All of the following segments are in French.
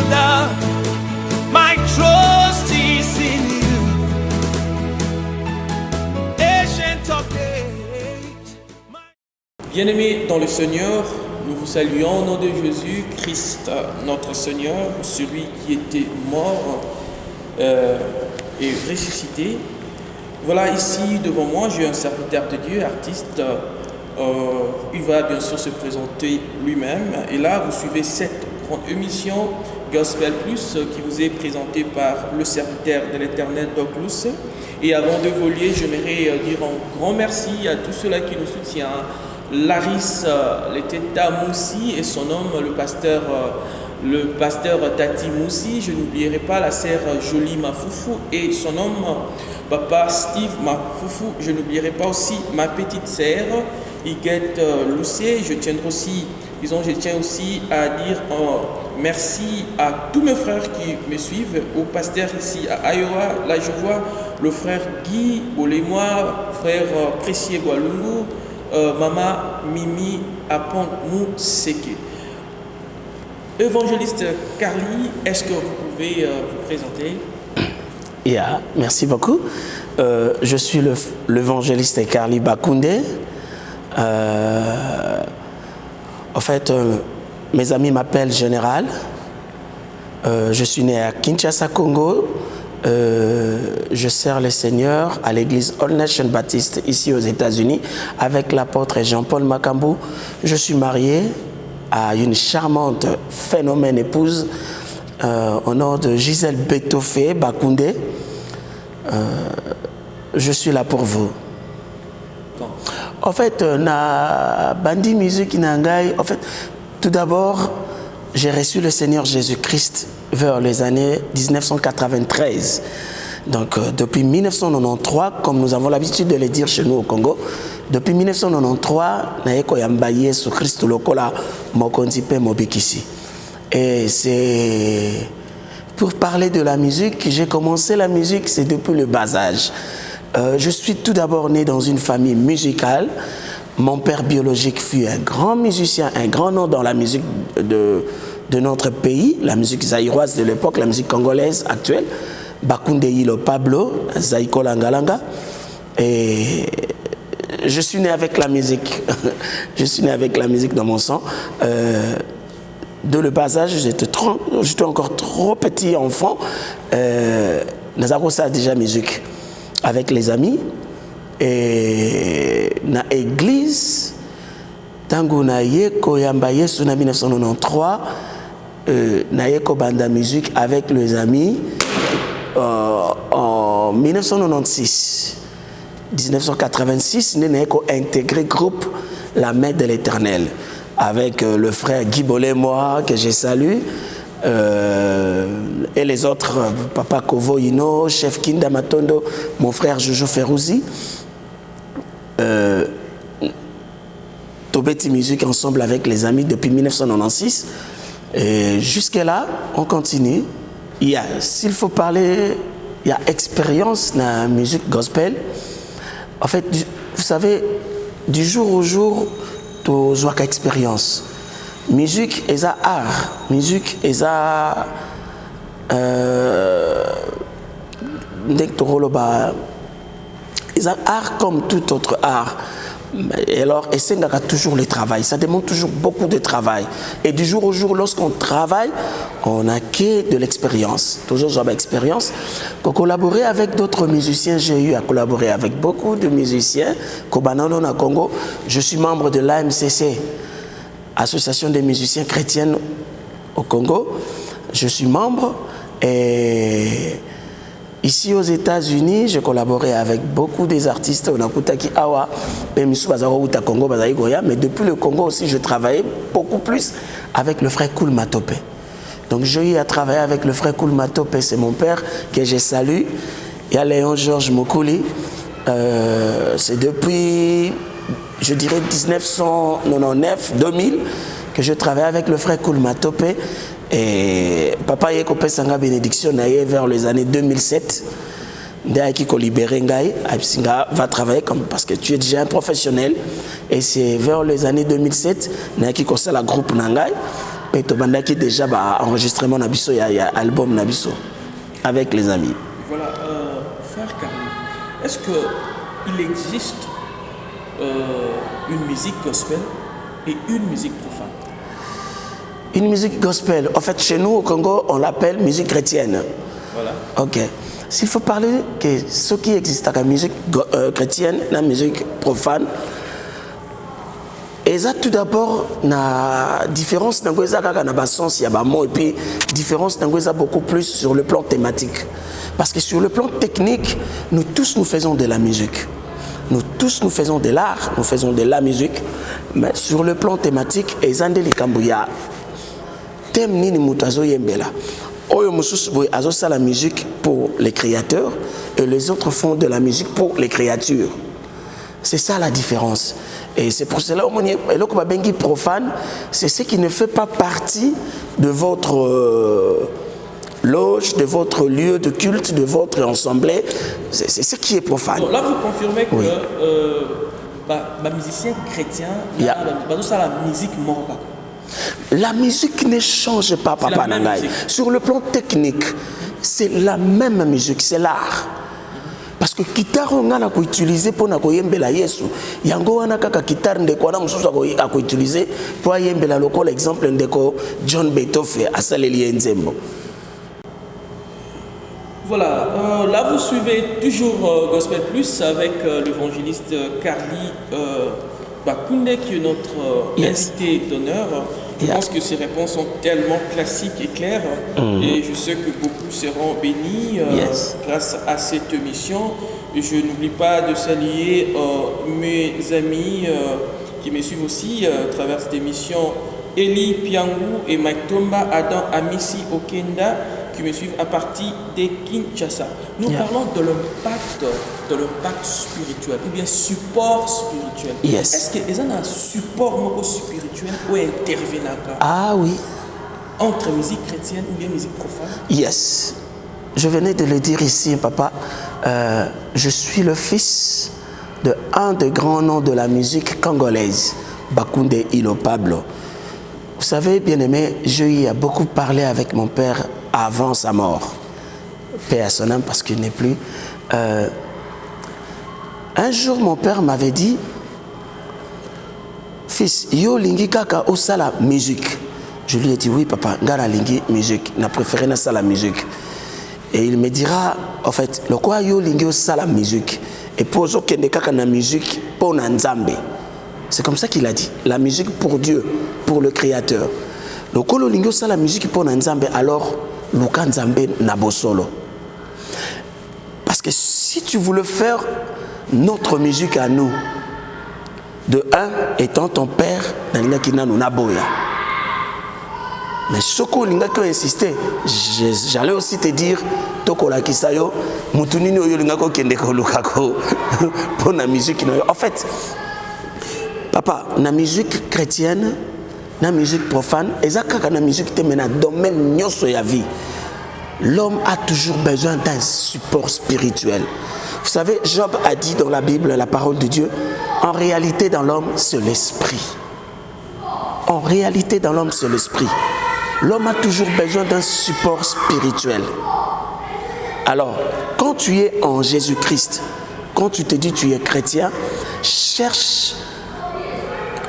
Father, my trust is in you. Ancient of days. Bien-aimés dans le Seigneur, nous vous saluons au nom de Jésus Christ, notre Seigneur, celui qui était mort et ressuscité. Voilà, ici devant moi, j'ai un serviteur de Dieu, artiste. Il va bien sûr se présenter lui-même. Et là, vous suivez cette grande émission Gospel Plus qui vous est présentée par le serviteur de l'Éternel Douglas. Et avant de voler, j'aimerais dire un grand merci à tous ceux-là qui nous soutiennent. Laris Leteta Moussi et son homme, le pasteur Tati Moussi. Je n'oublierai pas la sœur Jolie Mafoufou et son homme, papa Steve Mafoufou. Je n'oublierai pas aussi ma petite sœur, Iguette Lucier. Je tiens aussi à dire merci à tous mes frères qui me suivent, au pasteur ici à Iowa. Là, je vois le frère Guy Bolémois, frère Précieux Gualungu, Maman Mimi Apon Mousseke. Évangéliste Carly, est-ce que vous pouvez vous présenter? Yeah, merci beaucoup. Je suis l'évangéliste Carly Bakounde. En fait, mes amis m'appellent Général. Je suis né à Kinshasa, Congo. Je sers le Seigneur à l'église All Nation Baptiste ici aux États-Unis avec l'apôtre Jean-Paul Makambu. Je suis marié à une charmante phénomène épouse au nom de Gisèle Betofé Bakounde. Je suis là pour vous. En fait, na bandi musique nangai. En fait, tout d'abord, j'ai reçu le Seigneur Jésus-Christ vers les années 1993. Donc, depuis 1993, comme nous avons l'habitude de le dire chez nous au Congo, depuis 1993, naeko yambaye sur Christ lokola mokonzipe mobikisi. Et c'est pour parler de la musique, j'ai commencé la musique, c'est depuis le bas âge. Je suis tout d'abord né dans une famille musicale. Mon père biologique fut un grand musicien, un grand nom dans la musique de notre pays, la musique zaïroise de l'époque, la musique congolaise actuelle. Bakounde Hilo Pablo, Zaïko Langalanga. Et je suis né avec la musique. Je suis né avec la musique dans mon sang. De le bas âge, j'étais encore trop petit enfant. Nazaro a déjà musique avec les amis. Et na église, tango na yeko yamba yesu na 1993, na yeko banda musique avec les amis en 1996. 1986, na yeko intégré groupe La Main de l'Éternel avec le frère Guy Bolémois que je salue. Et les autres, Papa Kovo Ino, Chef Kinda Matondo, mon frère Jojo Ferrouzi. Tobeti Musique ensemble avec les amis depuis 1996. Et jusque-là, on continue. S'il faut parler, il y a expérience dans la musique gospel. En fait, vous savez, du jour au jour, tu as expérience. Musique est un art. Musique est un art comme tout autre art. Et alors, et c'est toujours le travail. Ça demande toujours beaucoup de travail. Et du jour au jour, lorsqu'on travaille, on acquiert de l'expérience. Toujours j'avais expérience. Pour collaborer avec d'autres musiciens, j'ai eu à collaborer avec beaucoup de musiciens. Kobanano na Congo. Je suis membre de l'AMCC, Association des musiciens chrétiennes au Congo. Je suis membre et ici aux États-Unis, j'ai collaboré avec beaucoup des artistes. Mais depuis le Congo aussi, je travaillais beaucoup plus avec le frère Koul Matope. Donc j'ai eu à travailler avec le frère Koul Matope, c'est mon père que je salue. Il y a Léon Georges Mokuli. C'est depuis, je dirais, 1999-2000 que je travaille avec le frère Koul Matope. Et Papa Yekopé Sanga Bénédiction vers les années 2007. Qui va travailler comme parce que tu es déjà un professionnel. Et c'est vers les années 2007 qui la groupe Nangai. Et tu as déjà enregistrement nabiso, il y a album nabiso avec les amis. Voilà, frère Carly, est-ce qu'il existe une musique gospel et une musique profane? Une musique gospel, en fait chez nous au Congo on l'appelle musique chrétienne. Voilà. Ok. S'il faut parler que ce qui existe à la musique chrétienne, la musique profane, et ça tout d'abord la différence dans le sens il y a et puis différence dans beaucoup plus sur le plan thématique. Parce que sur le plan technique, nous tous nous faisons de la musique. Nous tous nous faisons de l'art, nous faisons de la musique, mais sur le plan thématique, ezande likambuya thème nini mutazo yembela. Oyo mususu boy azo sa la musique pour les créateurs et les autres font de la musique pour les créatures. C'est ça la différence. Et c'est pour cela que profane, c'est ce qui ne fait pas partie de votre loge, de votre lieu de culte, de votre assemblée. C'est ce qui est profane. Donc là, vous confirmez que les musiciens chrétiens, la musique morale. La musique ne change pas, papa Nangai. Sur le plan technique, c'est la même musique, c'est l'art. Parce que guitare on a utilisé pour yembela Yesu. Yango wana kaka guitare ndeko na mususu a utiliser pour yembela local exemple ndeko John Beethoven à Saleli Nzembo. Voilà, là vous suivez toujours Gospel Plus avec l'évangéliste Carly Bakunde qui est notre invité d'honneur. Je pense que ces réponses sont tellement classiques et claires et je sais que beaucoup seront bénis grâce à cette émission. Et je n'oublie pas de saluer mes amis qui me suivent aussi à travers cette émission, Eli Piangou et Mike Tomba, Adam Amissi Okenda, qui me suivent à partir de Kinshasa. Nous parlons de l'impact spirituel, ou bien support spirituel. Est-ce qu'il y a un support spirituel ou intervenant? Ah oui. Entre musique chrétienne ou bien musique profane? Yes. Je venais de le dire ici, papa. Je suis le fils de un des grands noms de la musique congolaise, Bakunde Ilo Pablo. Vous savez, bien aimé, j'ai beaucoup parlé avec mon père avant sa mort. Paix à son âme parce qu'il n'est plus. Un jour, mon père m'avait dit, fils, yo lingi kaka osala musique. Je lui ai dit, oui papa, ngara lingi musique, n'a préféré na sala musique. Et il me dira, en fait, le quoi yo lingi osala musique. Et poso kende kaka na musique pour Nzambe. C'est comme ça qu'il a dit, la musique pour Dieu, pour le Créateur. Le kolo lingi osala musique pour Nzambe, alors Luka Nzambe nabosolo. Parce que si tu voulais faire notre musique à nous, de un, étant ton père, naboya. Mais ce qu'on a insisté, j'allais aussi te dire, tokola kisayo, mutunini oyo lingako kendeko lukako pour la musique. En fait, papa, la musique chrétienne, la musique profane, et ça quand la musique te mène à domaine nyoso ya vie. L'homme a toujours besoin d'un support spirituel. Vous savez, Job a dit dans la Bible, la parole de Dieu, en réalité dans l'homme, c'est l'esprit. En réalité dans l'homme, c'est l'esprit. L'homme a toujours besoin d'un support spirituel. Alors, quand tu es en Jésus-Christ, quand tu te dis que tu es chrétien, cherche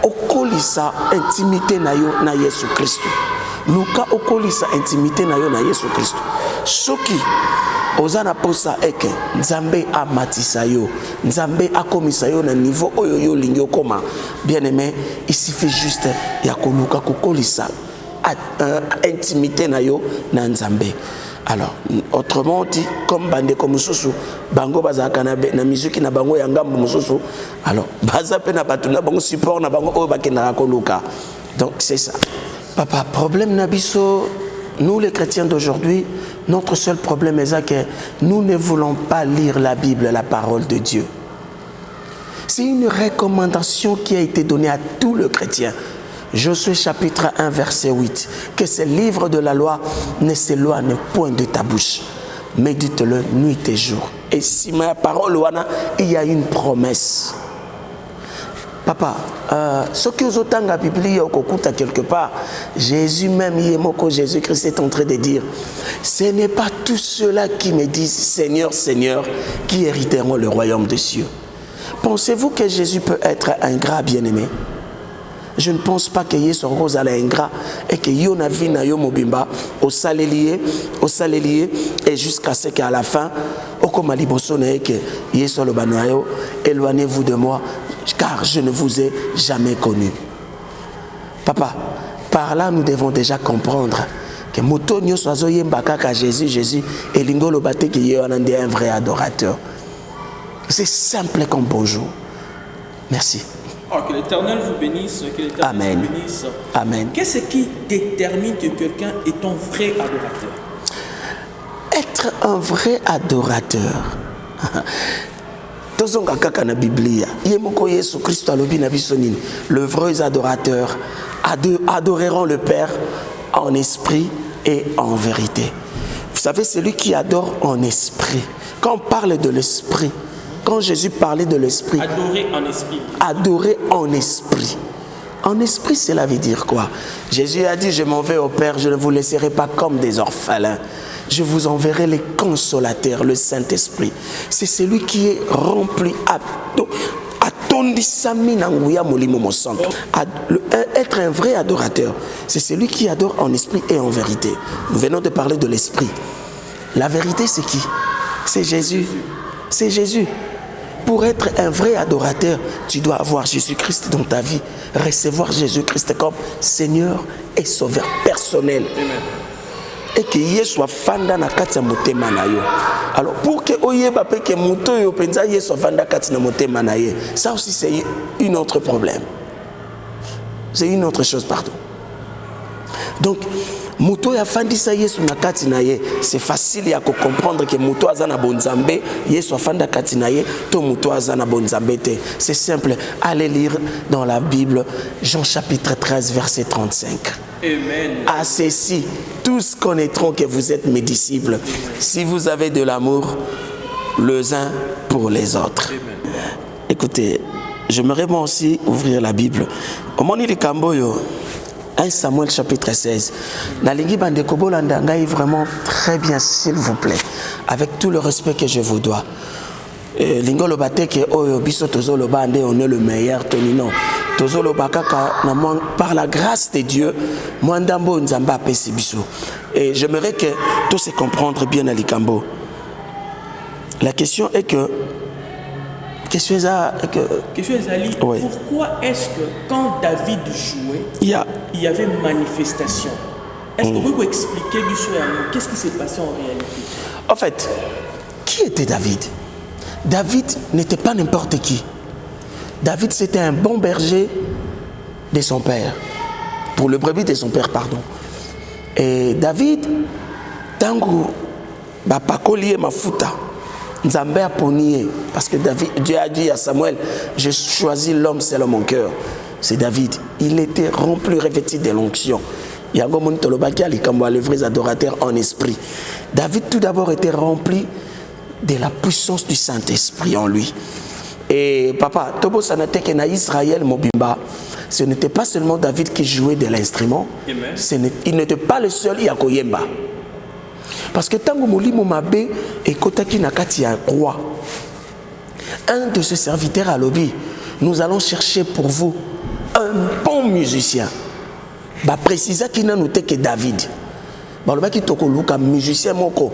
okolisa intimité na yo na Yesu Christ. Luka okolisa intimité na yo na Yesu Christ. Soki ozana posa eke Nzambe amatisa yo, Nzambe akomisa yo na niveau oyo yo lingi okoma. Bien aimé, il suffit juste ya koluka kokolisa intimité na yo na Nzambe. Alors, autrement dit, comme bande comme mususu, bango bazaka na musique na bango ya ngambo mususu. Alors, bazape na batuna bango support na bango oyo bakena koluka. Donc c'est ça. Papa, problème nabiso, nous les chrétiens d'aujourd'hui, notre seul problème est que nous ne voulons pas lire la Bible, la parole de Dieu. C'est une recommandation qui a été donnée à tous les chrétiens. Josué chapitre 1 verset 8, que ce livre de la loi ne s'éloigne point de ta bouche. Médite-le nuit et jour. Et si ma parole, il y a une promesse. Papa, ce que vous avez la Bible, quelque part, Jésus même, Jésus-Christ est en train de dire, ce n'est pas tous ceux-là qui me disent Seigneur, Seigneur, qui hériteront le royaume des cieux. Pensez-vous que Jésus peut être ingrat, bien-aimé? Je ne pense pas que Yesu rose à l'ingrat et que Yona vina yo mobimba au salélier et jusqu'à ce qu'à la fin, au komaliboso na que Yesu le banoyo, éloignez-vous de moi car je ne vous ai jamais connu. Papa, par là nous devons déjà comprendre que moto nyoso azoyemba kaka Jésus et lingolo bate que Yona est un vrai adorateur. C'est simple comme bonjour. Merci. Oh, que l'Éternel vous bénisse, que l'Éternel Amen. vous bénisse. Amen. Qu'est-ce qui détermine que quelqu'un est un vrai adorateur? Être un vrai adorateur. Le vrai adorateur adoreront le Père en esprit et en vérité. Vous savez, celui qui adore en esprit. Quand on parle de l'esprit, quand Jésus parlait de l'esprit, adorer en esprit. Adorer en esprit. En esprit, cela veut dire quoi? Jésus a dit, je m'en vais au Père, je ne vous laisserai pas comme des orphelins. Je vous enverrai les consolateurs, le Saint-Esprit. C'est celui qui est rempli être un vrai adorateur, c'est celui qui adore en esprit et en vérité. Nous venons de parler de l'esprit. La vérité, c'est qui? C'est Jésus. C'est Jésus. Pour être un vrai adorateur, tu dois avoir Jésus-Christ dans ta vie, recevoir Jésus-Christ comme Seigneur et Sauveur personnel. Amen. Et que Yé soit fanda na kati ya motema na yo. Alors pour que oyeba pe que moto yo penza Yé soit fanda kati na motema na ye, ça aussi c'est un autre problème. C'est une autre chose, pardon. Donc moto ya fandisa Yesu na kati na ye, c'est facile ya comprendre que moto azana bonzambe, Yesu afanda kati na ye, to moto azana bonzambe te. C'est simple, allez lire dans la Bible Jean chapitre 13 verset 35. Amen. À ceci, tous connaîtront que vous êtes mes disciples, si vous avez de l'amour les uns pour les autres. Amen. Écoutez, j'aimerais moi aussi ouvrir la Bible. Au Moni de Kamboyo, 1 Samuel chapitre 16. Nalingi Bandeko Bolanda ngai vraiment très bien, s'il vous plaît, avec tout le respect que je vous dois. Lingo lo bateke oyo biso tozo lo bande on est le meilleur tenino. Tozo lo bakaka par la grâce de Dieu, mwandambo nzamba pesi biso. Et j'aimerais que tout se comprendre bien à Likambo. La question est que oui. Pourquoi est-ce que quand David jouait, il y avait manifestation? Est-ce que vous pouvez expliquer qu'est-ce qui s'est passé en réalité? En fait, qui était David? David n'était pas n'importe qui. David, c'était un bon berger de son père. Pour le brebis de son père, pardon. Et David, tango, bakolié mafuta. Nzambe a ponié, parce que Dieu a dit à Samuel, j'ai choisi l'homme selon mon cœur. C'est David. Il était rempli, revêtu de l'onction. Il y a le vrai adorateur en esprit. David tout d'abord était rempli de la puissance du Saint-Esprit en lui. Et papa, Tobo Sanateke na Israël Mobimba, ce n'était pas seulement David qui jouait de l'instrument, il n'était pas le seul Yakoyemba. Parce que Tango Molimo Mabe et Kotaki Nakati un roi, un de ses serviteurs à Lobi, nous allons chercher pour vous un bon musicien. Bah précisa qu'il n'a noté que David. Bah le qui toko luka musicien moko.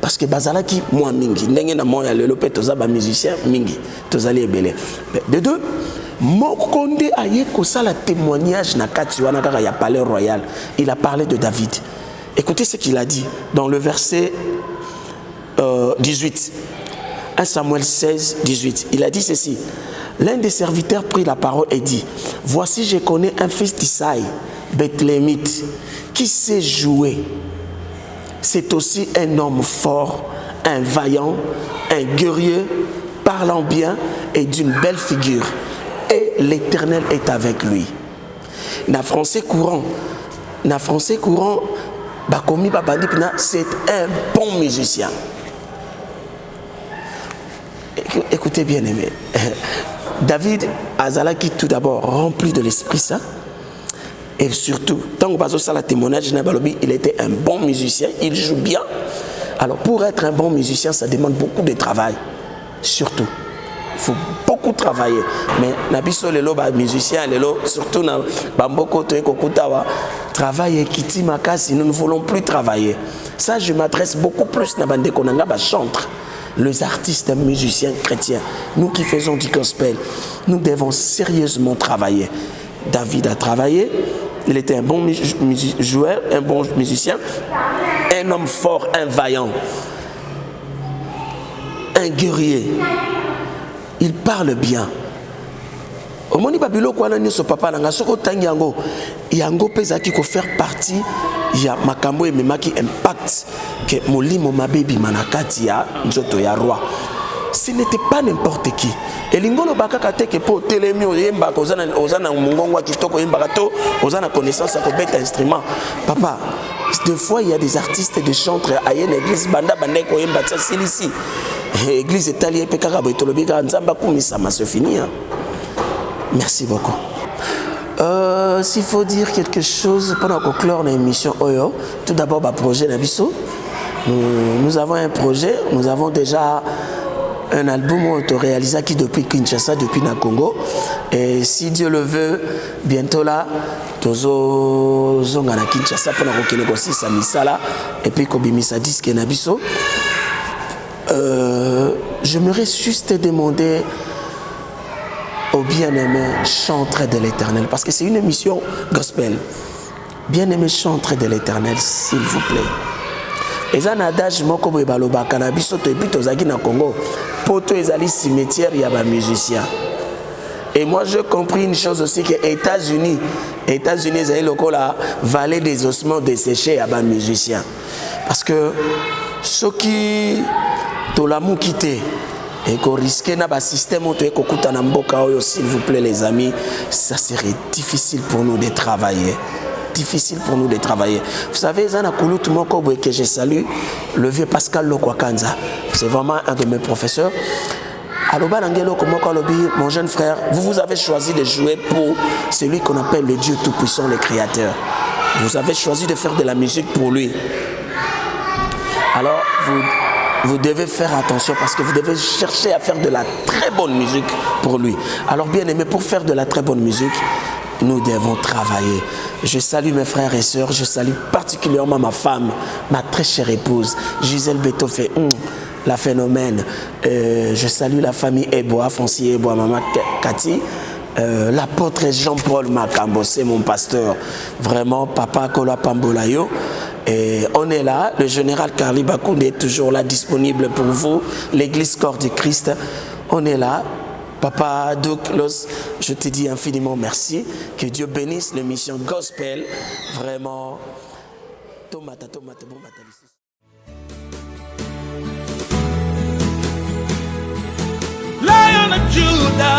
Parce que bazala qui moi mingi, n'engue na moi le lopé toza ba musicien mingi, tozali ebele. De deux, Mokonde aye kosala témoignage na kati wana kaka ya palais royal. Il a parlé de David. Écoutez ce qu'il a dit dans le verset 18. 1 Samuel 16, 18. Il a dit ceci. L'un des serviteurs prit la parole et dit, voici je connais un fils d'Isaïe, Bethlémite, qui sait jouer. C'est aussi un homme fort, un vaillant, un guerrier, parlant bien et d'une belle figure. Et l'Éternel est avec lui. Na français courant, Bakomi Babandipna, c'est un bon musicien. Écoutez bien aimé. David azalaki tout d'abord rempli de l'Esprit Saint. Et surtout, tant que bazo sala témoignage, il était un bon musicien, il joue bien. Alors pour être un bon musicien, ça demande beaucoup de travail. Surtout, il faut beaucoup travailler. Mais nabiso lelo ba musicien lelo surtout na bamboko to ekokutawa travail ekiti makasi, nous ne voulons plus travailler. Ça je m'adresse beaucoup plus na bande konanga ba chantre. Les artistes musiciens chrétiens, nous qui faisons du gospel, nous devons sérieusement travailler. David a travaillé, il était un bon joueur, un bon musicien, un homme fort, un vaillant, un guerrier. Il parle bien. Au moment où Babylone quoi n'a son papa n'a soko tangiango, yango pezaki ko faire partie ya makambo et memaki impact que molimo mabebi manakati ya nzoto ya roi. Ce n'était pas n'importe qui. Et l'ingolo bakaka te que pour télémio yemba ozana mungongo kitoko yemba kato ozana connaissance à combattre instrument. Papa, des fois il y a des artistes et des chantres à une église banda bandeko yemba tsa silisi. Église italienne pekaka boitolobika nzamba kumisa se finir. Merci beaucoup. S'il faut dire quelque chose pendant qu'on clore l'émission Oyo, tout d'abord le projet Nabiso. Nous avons un projet, nous avons déjà un album auto-réalisé qui depuis Kinshasa, depuis na Congo. Et si Dieu le veut, bientôt là, tozo zonga na Kinshasa pour na négocier sa misala et puis kobimisa disque Nabiso. J'aimerais juste demander au bien-aimé chantre de l'Éternel, parce que c'est une émission gospel. Bien-aimé chantre de l'Éternel, s'il vous plaît. Et ça n'adage moko boy baloba cannabis to epi tozaki na Congo poto ezali cimetière ya ba musicien. Et moi j'ai compris une chose aussi que États-Unis ezali lokola vallée des ossements desséchés ya ba musicien. Parce que ceux qui to l'amour quitté et qu'on risquait na ba système auto ekokuta na mboka oyo, s'il vous plaît les amis, ça serait difficile pour nous de travailler. Difficile pour nous de travailler. Vous savez, Zana Koulout Mokobo que je salue, le vieux Pascal Lokwakanza, c'est vraiment un de mes professeurs. Aloba Nangelo Komokolobi, mon jeune frère, vous avez choisi de jouer pour celui qu'on appelle le Dieu Tout-Puissant, le Créateur. Vous avez choisi de faire de la musique pour lui. Alors, vous devez faire attention parce que vous devez chercher à faire de la très bonne musique pour lui. Alors, bien aimé, pour faire de la très bonne musique, nous devons travailler. Je salue mes frères et sœurs, je salue particulièrement ma femme, ma très chère épouse, Gisèle Betofé, la phénomène. Je salue la famille Eboa, Foncier Eboa, maman Cathy. L'apôtre Jean-Paul Makambo, c'est mon pasteur. Vraiment, papa Kola Pambolayo. Et on est là, le général Carly Bakounde est toujours là, disponible pour vous. L'église Corps du Christ, on est là. Papa Douglas, je te dis infiniment merci. Que Dieu bénisse l'émission Gospel. Vraiment. Lion of Judah.